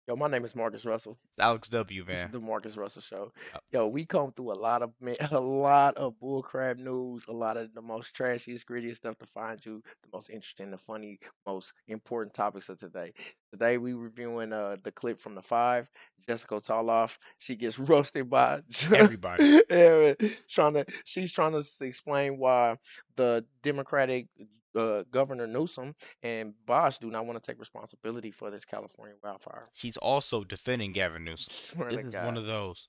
Yo, my name is Marcus Russell. It's Alex W, This is man. the Marcus Russell Show. Uh, Yo, we come through a lot of a lot of bullcrap news, a lot of the most trashiest, grittiest stuff to find you the most interesting, the funny, most important topics of today. Today we reviewing the clip from the Five. Jessica Tarlov. She gets roasted by Everybody. yeah, she's trying to explain why the Democratic Governor Newsom and Bosch do not want to take responsibility for this California wildfire. She's also defending Gavin Newsom. Swear This to is one God. of those.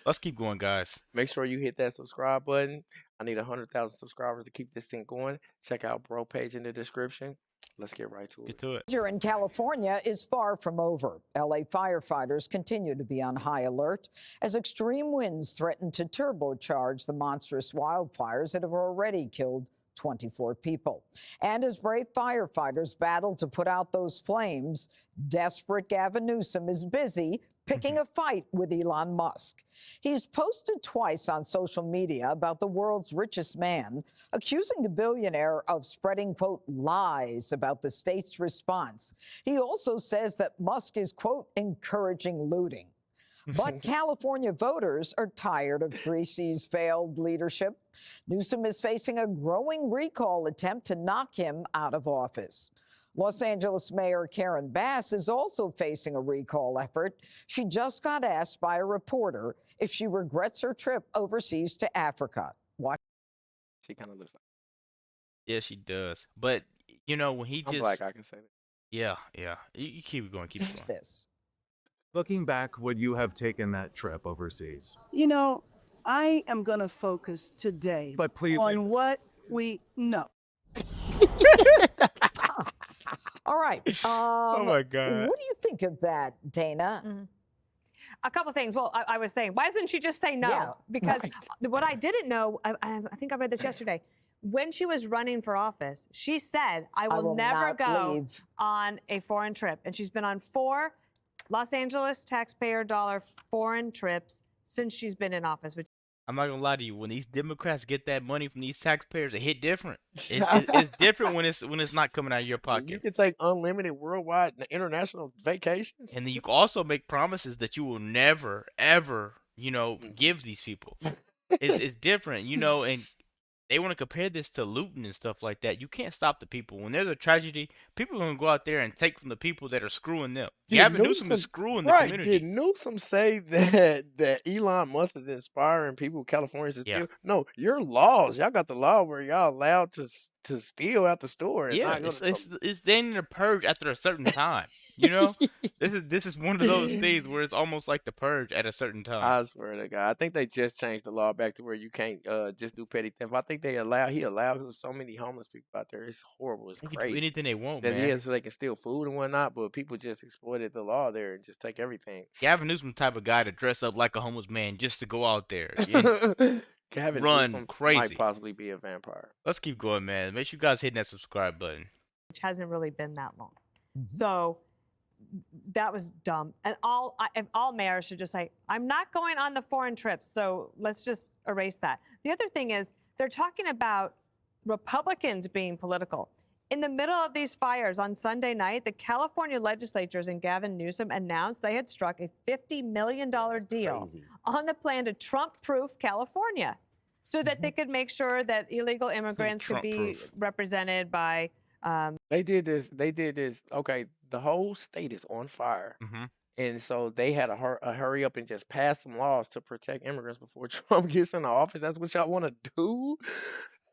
Let's keep going, guys. Make sure you hit that subscribe button. I need 100,000 subscribers to keep this thing going. Check out bro page in the description. Let's get right to Get it. to it. Danger in California is far from over. LA firefighters continue to be on high alert as extreme winds threaten to turbocharge the monstrous wildfires that have already killed 24 people. And as brave firefighters battle to put out those flames, desperate Gavin Newsom is busy picking a fight with Elon Musk. He's posted twice on social media about the world's richest man, accusing the billionaire of spreading, quote, lies about the state's response. He also says that Musk is, quote, encouraging looting. But California voters are tired of Greasy's failed leadership. Newsom is facing a growing recall attempt to knock him out of office. Los Angeles Mayor Karen Bass is also facing a recall effort. She just got asked by a reporter if she regrets her trip overseas to Africa. Watch. She kind of looks like Yeah, she does. But you know when he I'm just black. I can say that. yeah, yeah. You keep it going, keep it going. this. Looking back, would you have taken that trip overseas? You know, I am going to focus today But please, on what we know. All right. Oh my God. What do you think of that, Dana? A couple things. Well, I was saying, why doesn't she just say no? Yeah, Because right. what I didn't know, I think I read this yesterday. When she was running for office, she said, I will never not go leave. on a foreign trip. And she's been on 4 Los Angeles taxpayer dollar foreign trips since she's been in office. Which I'm not gonna lie to you. When these Democrats get that money from these taxpayers, it hit different. It's different when it's not coming out of your You pocket. can take unlimited worldwide international vacations. And then you can also make promises that you will never, ever, give these people. It's different, and they want to compare this to looting and stuff like that. You can't stop the people. When there's a tragedy, people are going to go out there and take from the people that are screwing them. Gavin Newsom is screwing the Right? community. Did Newsom say that Elon Musk is inspiring people in California to Yeah. steal? No, your laws. Y'all got the law where y'all allowed to steal out the store. And Yeah, not go to it's then in a purge after a certain time. This is one of those things where it's almost like the purge at a certain time. I swear to God, I think they just changed the law back to where you can't just do petty theft. I think he allows so many homeless people out there. It's horrible. It's They can do crazy. anything they want, That man. is so they can steal food and whatnot, but people just exploited the law there and just take everything. Gavin Newsom the type of guy to dress up like a homeless man just to go out there and Gavin run Newsom crazy. might possibly be a vampire. Let's keep going, man. Make sure you guys hit that subscribe button. hasn't really been that long. Mhm. So that was dumb. And all mayors should just say, I'm not going on the foreign trips. So let's just erase that. The other thing is they're talking about Republicans being political. In the middle of these fires on Sunday night, the California legislatures and Gavin Newsom announced they had struck a $50 million deal on the plan to Trump-proof California so that they could make sure that illegal immigrants could be Trump-proof. represented by They did this. Okay, the whole state is on fire. Mm-hmm. And so they had a hurry up and just pass some laws to protect immigrants before Trump gets into office. That's what y'all want to do?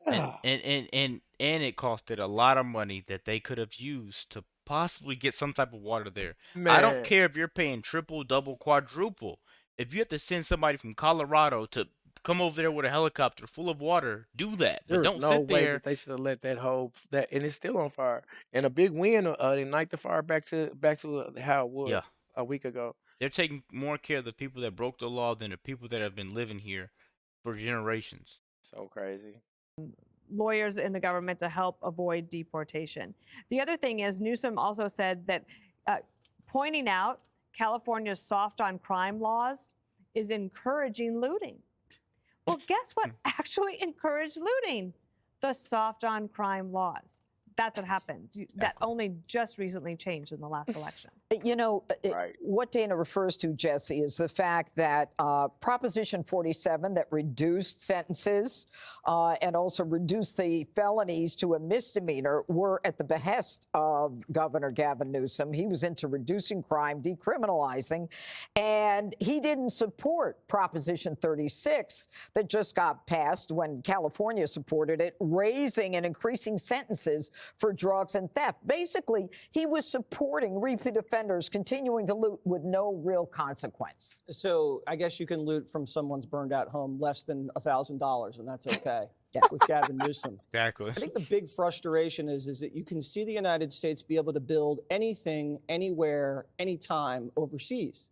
And it costed a lot of money that they could have used to possibly get some type of water there. I don't Man. care if you're paying triple, double, quadruple. If you have to send somebody from Colorado to come over there with a helicopter full of water, do that. But There's don't no sit way there. that they should have let and it's still on fire. And a big wind ignite the fire back to how it was Yeah. a week ago. They're taking more care of the people that broke the law than the people that have been living here for generations. So crazy. lawyers in the government to help avoid deportation. The other thing is Newsom also said that pointing out California's soft on crime laws is encouraging looting. Well, guess what actually encouraged looting? The soft on crime laws. That's what happened. That only just recently changed in the last election. You know, Right. what Dana refers to, Jesse, is the fact that Proposition 47 that reduced sentences and also reduced the felonies to a misdemeanor were at the behest of Governor Gavin Newsom. He was into reducing crime, decriminalizing, and he didn't support Proposition 36 that just got passed when California supported it, raising and increasing sentences for drugs and theft. Basically, he was supporting repeat offenders continuing to loot with no real consequence. So I guess you can loot from someone's burned out home less than $1,000, and that's okay. Yeah. With Gavin Newsom. Exactly. I think the big frustration is that you can see the United States be able to build anything, anywhere, anytime overseas,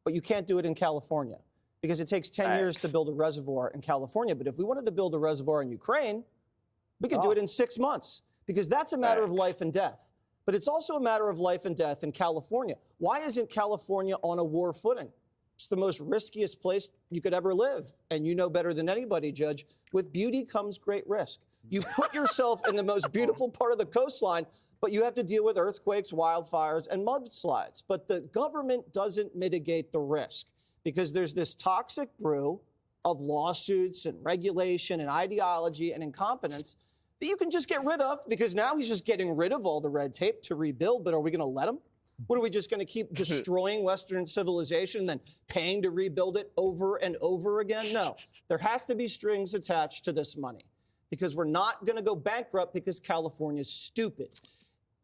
but you can't do it in California because it takes 10 years to build a reservoir in California. But if we wanted to build a reservoir in Ukraine, we could do it in 6 months because that's a matter of life and death. But it's also a matter of life and death in California. Why isn't California on a war footing? It's the most riskiest place you could ever live. And you know better than anybody, Judge, with beauty comes great risk. You put yourself in the most beautiful part of the coastline, but you have to deal with earthquakes, wildfires, and mudslides. But the government doesn't mitigate the risk because there's this toxic brew of lawsuits and regulation and ideology and incompetence that you can just get rid of because now he's just getting rid of all the red tape to rebuild. But are we going to let him? What are we just going to keep destroying Western civilization and then paying to rebuild it over and over again? No, there has to be strings attached to this money because we're not going to go bankrupt because California's stupid.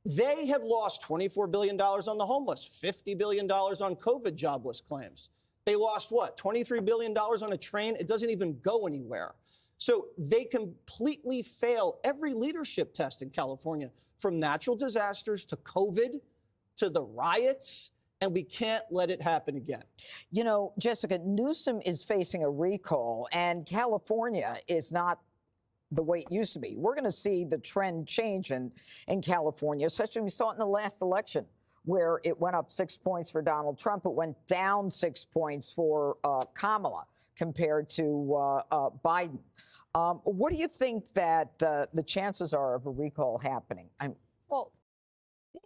They have lost $24 billion on the homeless, $50 billion on COVID jobless claims. They lost what? $23 billion on a train? It doesn't even go anywhere. So they completely fail every leadership test in California, from natural disasters to COVID to the riots, and we can't let it happen again. You know, Jessica, Newsom is facing a recall, and California is not the way it used to be. We're going to see the trend change in California, such as we saw it in the last election, where it went up 6 points for Donald Trump. It went down 6 points for Kamala compared to Biden. What do you think that the chances are of a recall happening? Well,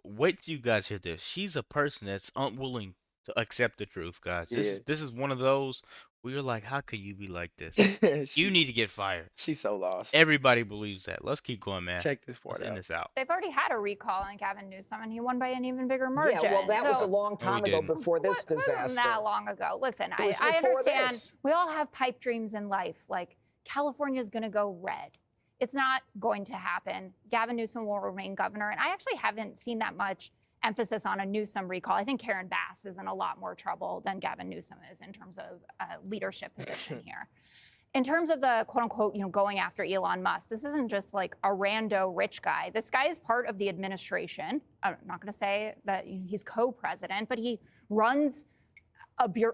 Wait till you guys hear this. She's a person that's unwilling to accept the truth, guys. This is one of those where you're like, how could you be like this? You need to get fired. She's so lost. Everybody believes that. Let's keep going, man. Check this part Let's end out. this out. They've already had a recall on Gavin Newsom, and he won by an even bigger margin. Yeah, well, that was a So- long time ago didn't. before this It wasn't disaster. that long ago. Listen, It was I before understand this. we all have pipe dreams in life. Like, California's going to go red. It's not going to happen. Gavin Newsom will remain governor. And I actually haven't seen that much emphasis on a Newsom recall. I think Karen Bass is in a lot more trouble than Gavin Newsom is in terms of leadership position here. In terms of the quote unquote, going after Elon Musk, this isn't just like a rando rich guy. This guy is part of the administration. I'm not going to say that he's co-president, but he runs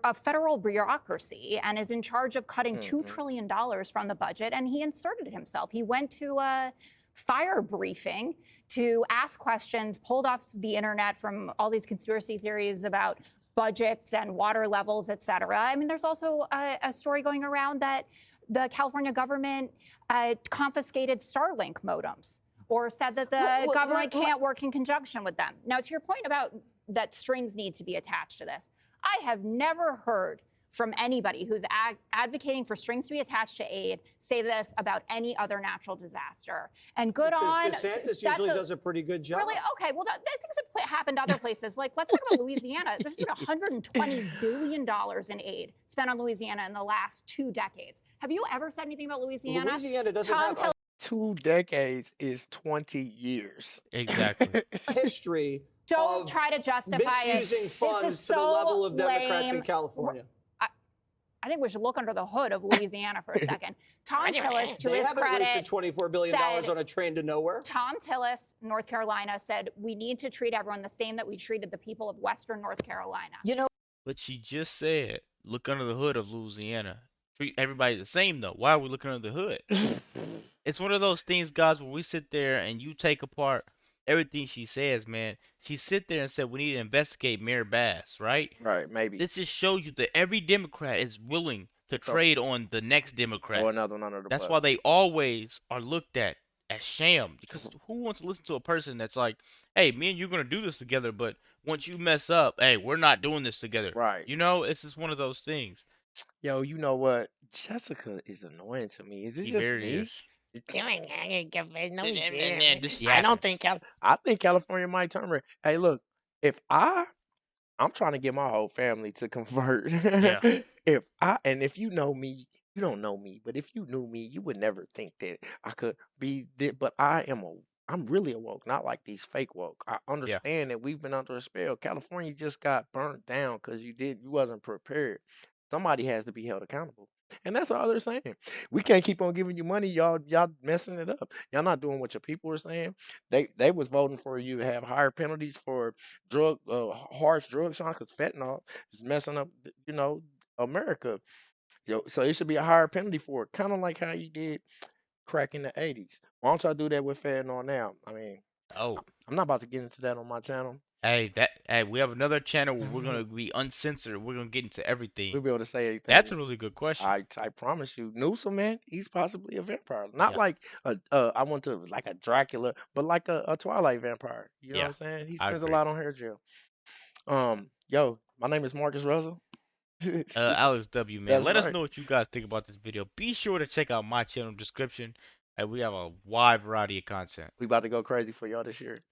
a federal bureaucracy and is in charge of cutting $2 trillion from the budget. And he inserted himself. He went to a fire briefing to ask questions pulled off the internet from all these conspiracy theories about budgets and water levels, et cetera. I mean, there's also a story going around that the California government confiscated Starlink modems or said that the government can't work in conjunction with them. Now, to your point about that strings need to be attached to this, I have never heard from anybody who's advocating for strings to be attached to aid say this about any other natural disaster. And good on DeSantis usually does a pretty good job. Really? Okay. Well, things have happened other places. Like, let's talk about Louisiana. There's been $120 billion in aid spent on Louisiana in the last 2 decades. Have you ever said anything about Louisiana? Louisiana doesn't have 2 decades is 20 years. Exactly. a history Don't of try to justify it. misusing This funds is to the so level of Democrats in lame. California. I think we should look under the hood of Louisiana for a second. Tom Tillis, to They his haven't credit, wasted $24 billion said- on a train to nowhere. Tom Tillis, North Carolina, said we need to treat everyone the same that we treated the people of Western North Carolina. You know, But she just said, look under the hood of Louisiana. Treat everybody the same, though. Why are we looking under the hood? It's one of those things, guys, where we sit there and you take apart everything she says, man. She sit there and said we need to investigate Mayor Bass, right? Right, maybe. This just shows you that every Democrat is willing to trade on the next Democrat. Or another one under the That's bus. why they always are looked at as sham. Because who wants to listen to a person that's like, hey, me and you're going to do this together, but once you mess up, hey, we're not doing this together. Right. You know, it's just one of those things. Yo, you know what? Jessica is annoying to me. Is it She just very me? is. No, he And didn't. just I don't yapping. think I think California might turn red. Hey, look, if I'm trying to get my whole family to convert. Yeah. If you know me, you don't know me, but if you knew me, you would never think that I could be but I'm really awoke, not like these fake woke. I Yeah. understand that we've been under a spell. California just got burnt down because you wasn't prepared. Somebody has to be held accountable. And that's all they're saying. We can't keep on giving you money, y'all messing it up. Y'all not doing what your people are saying. They was voting for you to have higher penalties for harsh drug charge because fentanyl is messing up, America. So it should be a higher penalty for it, kind of like how you did crack in the '80s. Why don't y'all do that with fentanyl now? I mean, Oh. I'm not about to get into that on my channel. Hey, we have another channel where we're gonna be uncensored. We're gonna get into everything. We'll be able to say That's anything. a really good question. I promise you, Newsom, man, he's possibly a vampire. Not Yeah. like I want to like a Dracula, but like a Twilight vampire. You know what Yeah. I'm saying? He I spends a agree. lot on hair gel. Yo, my name is Marcus Russell. Alex W, man. That's Let us right. know what you guys think about this video. Be sure to check out my channel description. And we have a wide variety of content. We about to go crazy for y'all this year.